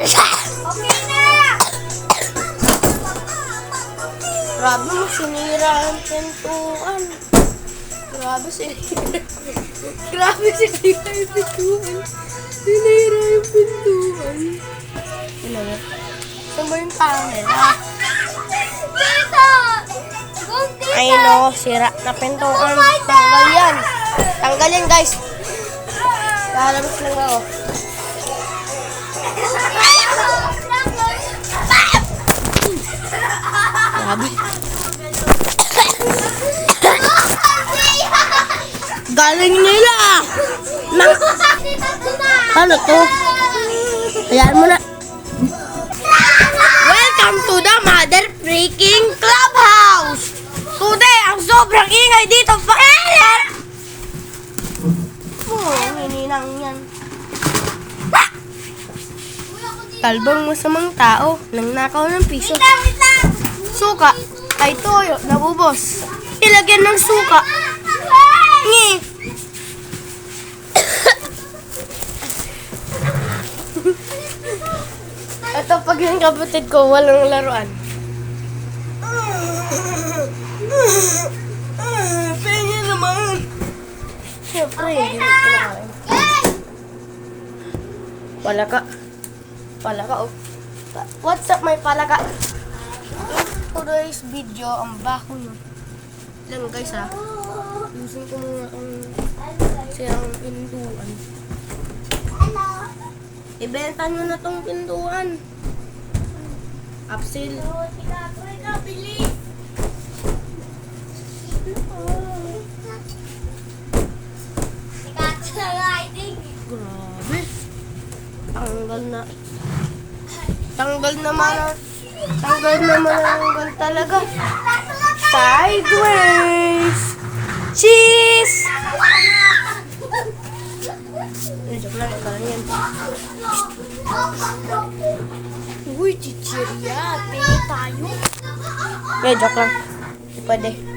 na! Grabe mo, sinira ang pintuan. Grabe, sinira. Grabe, sinira yung pintuan. Sinira yung pintuan. Ilaga. Saan ba yung camera? Tito! Kung tito! Ay no, sira na pintuan. Tanggal yan. Tanggal yan, guys. Lalabas lang ako. Grabe. Galing nila. Ano to? Hayaan mo na. Welcome to the Mother Freaking Clubhouse. Today, ang sobrang ingay dito. Pakialam! Hininang yan. Talbang masamang tao. Nangnakaw ng piso. Suka. Ay toyo. Nabubos. Ilagyan ng suka. Ngi. Ito pag yung kapatid ko, walang laruan. Pengen naman. Siyempre, hindi ko kinakain. Palaka. Palaka, oh. What's up, may palaka? Today's video, ang bako nyo. Lang guys ha. Using ko muna ang sirang pintuan. Ibenta nyo na tong pintuan. Upsell. Grabe. Tanggal na. Tanggal naman ang talaga. Sideways. Cheese. Joke lang, ikaw lang yan. Uy, chichirya. Tingin tayo. Joke lang. Hindi pwede.